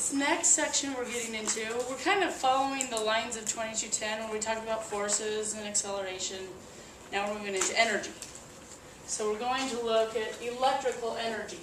This next section we're getting into, we're kind of following the lines of 2210 where we talked about forces and acceleration. Now we're moving into energy. So we're going to look at electrical energy.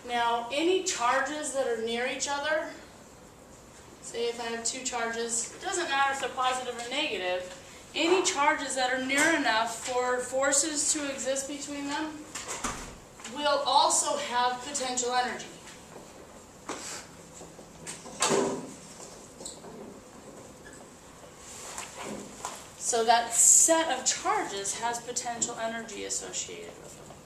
Now, any charges that are near each other, say if I have two charges, it doesn't matter if they're positive or negative, any charges that are near enough for forces to exist between them will also have potential energy. So that set of charges has potential energy associated with them.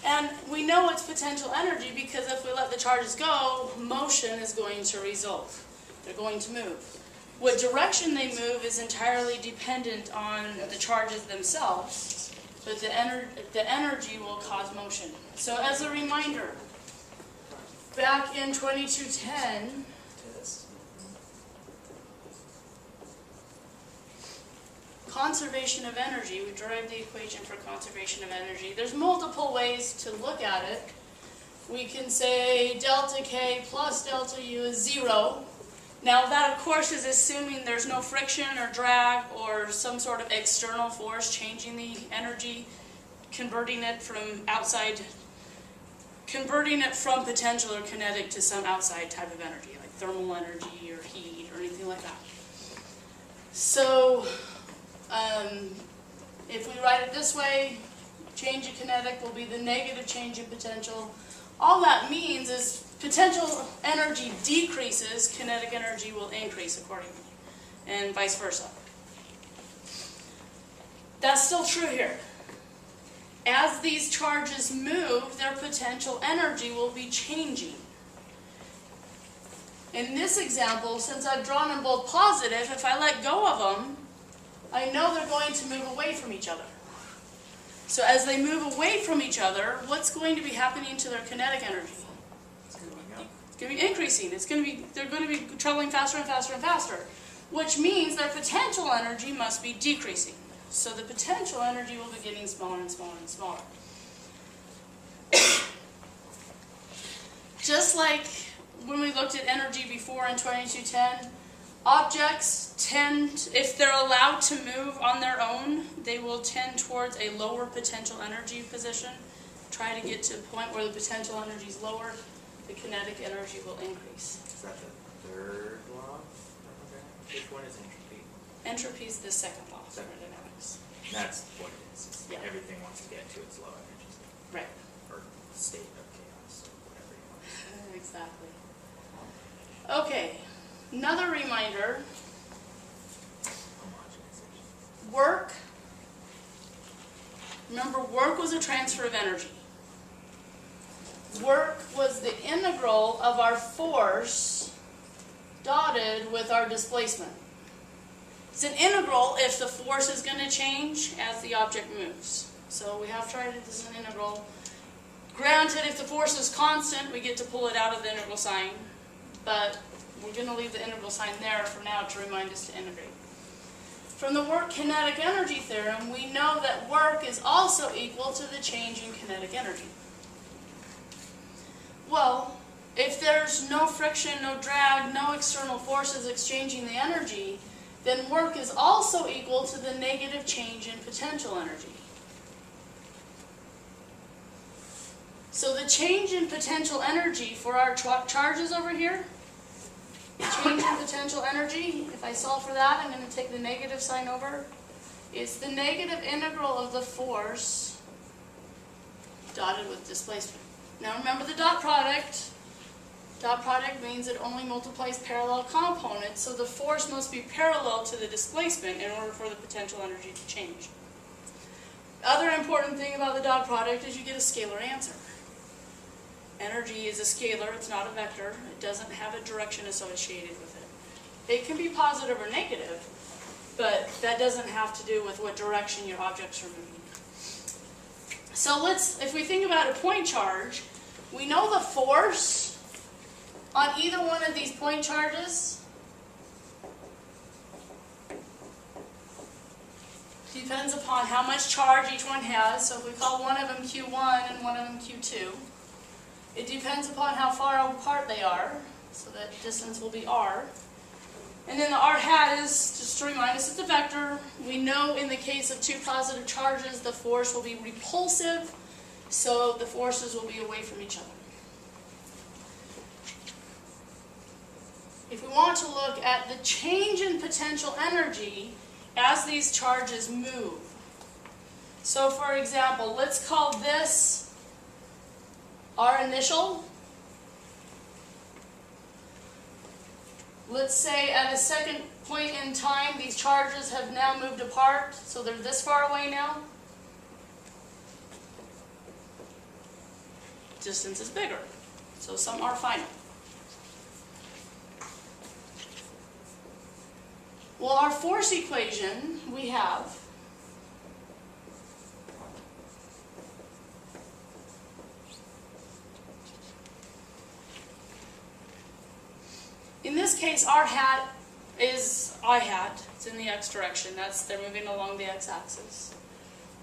And we know it's potential energy because if we let the charges go, motion is going to result. They're going to move. What direction they move is entirely dependent on the charges themselves, but the energy will cause motion. So as a reminder, back in 2210, conservation of energy, we derived the equation for conservation of energy. There's multiple ways to look at it. We can say delta K plus delta U is 0. Now that of course is assuming there's no friction or drag or some sort of external force changing the energy, converting it from potential or kinetic to some outside type of energy, like thermal energy or heat or anything like that. So if we write it this way, change in kinetic will be the negative change in potential. All that means is potential energy decreases, kinetic energy will increase accordingly, and vice versa. That's still true here. As these charges move, their potential energy will be changing. In this example, since I've drawn them both positive, if I let go of them, I know they're going to move away from each other. So as they move away from each other, what's going to be happening to their kinetic energy? It's going to be increasing. They're going to be traveling faster and faster and faster, which means their potential energy must be decreasing. So the potential energy will be getting smaller and smaller and smaller. Just like when we looked at energy before in 2210, objects tend, if they're allowed to move on their own, they will tend towards a lower potential energy position. Try to get to a point where the potential energy is lower, the kinetic energy will increase. Is that the third law? Which one is entropy? Entropy is the second law of thermodynamics. That's what it is. Yeah. Everything wants to get to its low energy state. Right. Or state of chaos, or whatever you want. Exactly. Okay, another reminder. Homogenization. Work. Remember, work was a transfer of energy. Work was the integral of our force dotted with our displacement. It's an integral if the force is going to change as the object moves. So we have to write it as an integral. Granted, if the force is constant, we get to pull it out of the integral sign. But we're going to leave the integral sign there for now to remind us to integrate. From the work kinetic energy theorem, we know that work is also equal to the change in kinetic energy. Well, if there's no friction, no drag, no external forces exchanging the energy, then work is also equal to the negative change in potential energy. So the change in potential energy for our charges over here, change in potential energy, if I solve for that, I'm going to take the negative sign over. It's the negative integral of the force dotted with displacement. Now remember the dot product. Dot product means it only multiplies parallel components, so the force must be parallel to the displacement in order for the potential energy to change. The other important thing about the dot product is you get a scalar answer. Energy is a scalar, it's not a vector. It doesn't have a direction associated with it. It can be positive or negative, but that doesn't have to do with what direction your objects are moving. So if we think about a point charge, we know the force on either one of these point charges depends upon how much charge each one has. So if we call one of them Q1 and one of them Q2, It depends upon how far apart they are, so that distance will be r. And then the r hat is, just to remind us, it's a vector. We know in the case of two positive charges, the force will be repulsive, so the forces will be away from each other. If we want to look at the change in potential energy as these charges move. So for example, let's call this our initial. Let's say at a second point in time, these charges have now moved apart, so they're this far away now. Distance is bigger, so some are final. Well, our force equation we have in this case, r hat is I hat. It's in the x direction. They're moving along the x-axis.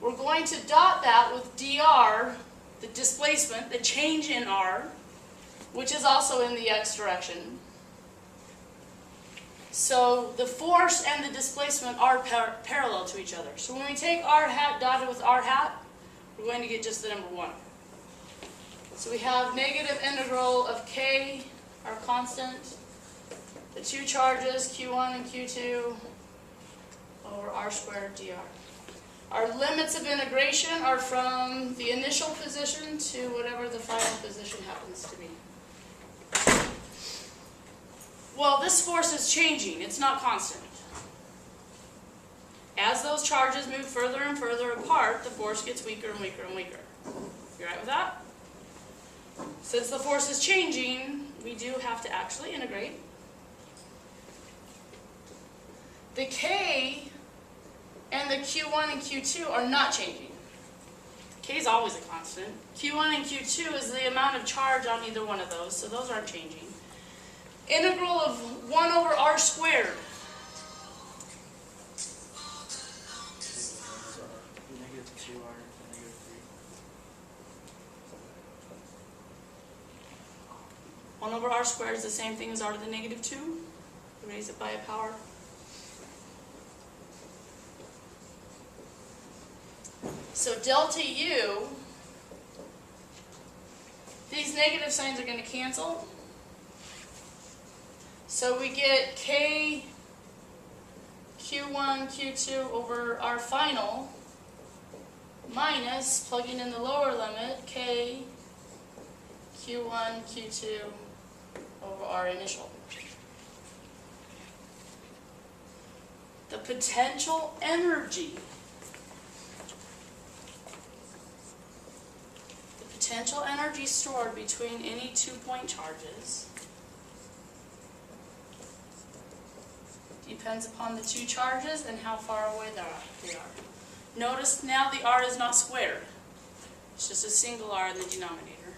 We're going to dot that with dr, the displacement, the change in r, which is also in the x direction. So the force and the displacement are parallel to each other. So when we take r hat dotted with r hat, we're going to get just the number 1. So we have negative integral of k, our constant, the two charges, q1 and q2, over r squared dr. Our limits of integration are from the initial position to whatever the final position happens to be. Well, this force is changing. It's not constant. As those charges move further and further apart, the force gets weaker and weaker and weaker. You right with that? Since the force is changing, we do have to actually integrate. The K and the Q1 and Q2 are not changing. K is always a constant. Q1 and Q2 is the amount of charge on either one of those, so those aren't changing. Integral of 1 over r squared. Negative 2r to negative 3. 1 over r squared is the same thing as r to the negative 2. Raise it by a power. So delta U, these negative signs are going to cancel. So we get K, Q1, Q2 over our final minus, plugging in the lower limit, K, Q1, Q2 over our initial. The potential energy. The potential energy stored between any 2-point charges depends upon the two charges and how far away they are. Notice now the r is not squared. It's just a single r in the denominator.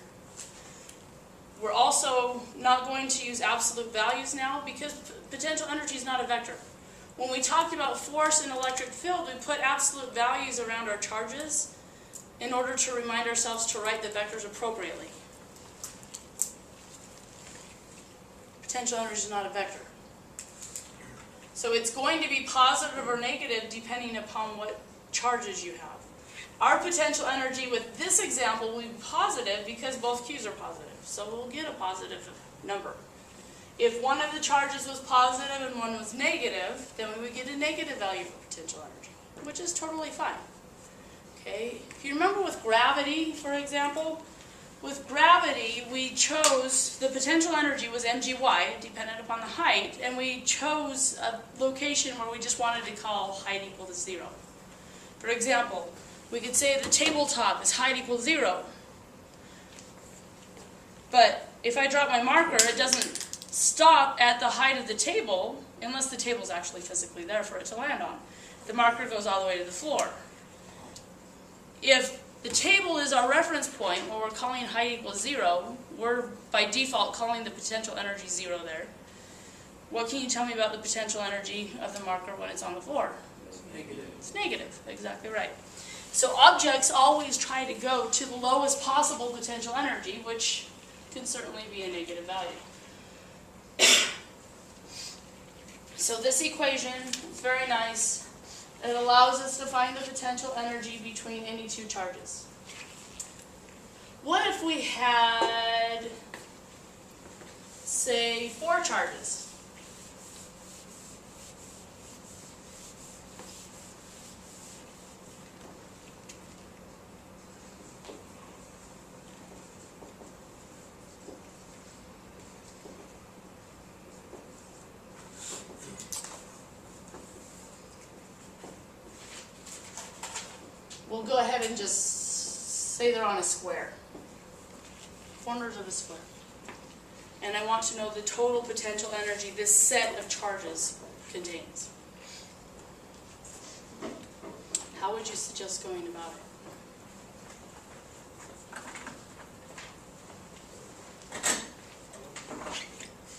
We're also not going to use absolute values now because potential energy is not a vector. When we talked about force in electric field, we put absolute values around our charges in order to remind ourselves to write the vectors appropriately. Potential energy is not a vector. So it's going to be positive or negative depending upon what charges you have. Our potential energy with this example will be positive because both Q's are positive. So we'll get a positive number. If one of the charges was positive and one was negative, then we would get a negative value for potential energy, which is totally fine. Okay? If you remember with gravity, for example, with gravity, we chose, the potential energy was mgy, dependent upon the height, and we chose a location where we just wanted to call height equal to 0. For example, we could say the tabletop is height equal to 0. But if I drop my marker, it doesn't stop at the height of the table, unless the table is actually physically there for it to land on. The marker goes all the way to the floor. If the table is our reference point, where we're calling height equals 0, we're by default calling the potential energy 0 there. What can you tell me about the potential energy of the marker when it's on the floor? It's negative. It's negative, exactly right. So objects always try to go to the lowest possible potential energy, which can certainly be a negative value. So this equation is very nice. It allows us to find the potential energy between any two charges. What if we had, say, 4 charges? We'll go ahead and just say they're on a square. Corners of a square. And I want to know the total potential energy this set of charges contains. How would you suggest going about it?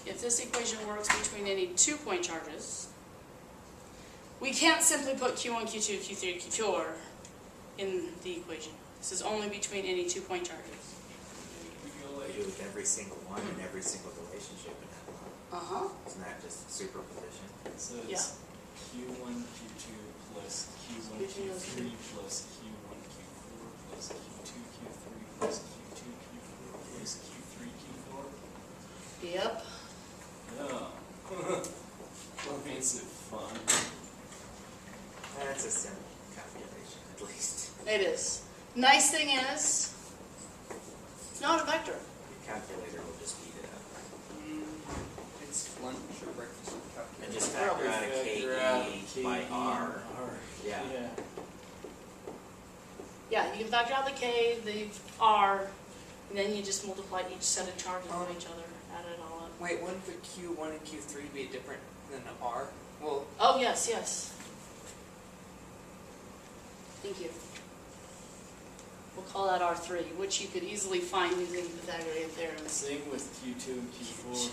If this equation works between any 2-point charges, we can't simply put Q1, Q2, Q3, Q4 in the equation. This is only between any 2-point charges. You do with every single one and every single relationship in that line. Isn't that just superposition? So Yeah. it's Q1, Q2 plus Q1, Q3 plus Q1, Q4 plus Q2, Q3 plus Q2, Q4 plus Q3, Q4? Yep. Oh. What makes it fun? That's a simple calculation, at least. It is. Nice thing is, it's not a vector. Your calculator will just eat it up. It's lunch or breakfast And just Probably factor out a factor out KE by R. Yeah. Yeah, you can factor out the K, the R, and then you just multiply each set of charges by each other, add it all up. Wait, wouldn't the Q1 and Q3 be different than the R? Well, Oh, yes, yes. Thank you. We'll call that R3, which you could easily find using the Pythagorean theorem. Same with Q2 and Q4.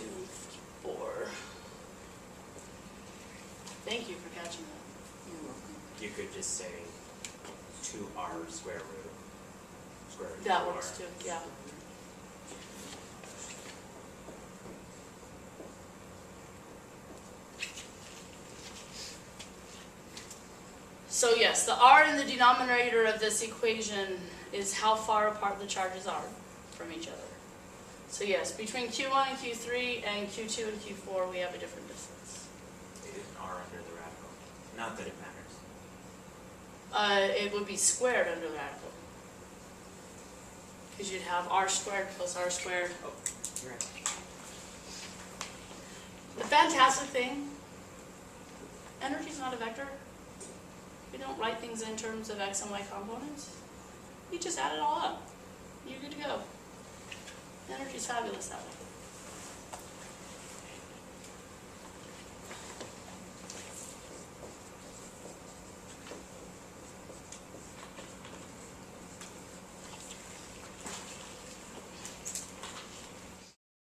4. Thank you for catching that. you're welcome. You could just say 2R square root. Square root That of works R. too, yeah. So yes, the R in the denominator of this equation is how far apart the charges are from each other. So yes, between Q1 and Q3 and Q2 and Q4 we have a different distance. It is an R under the radical. Not that it matters. It would be squared under the radical. Because you'd have R squared plus R squared. Oh, you're right. The fantastic thing, energy is not a vector. We don't write things in terms of x and y components. You just add it all up. You're good to go. Energy is fabulous that way.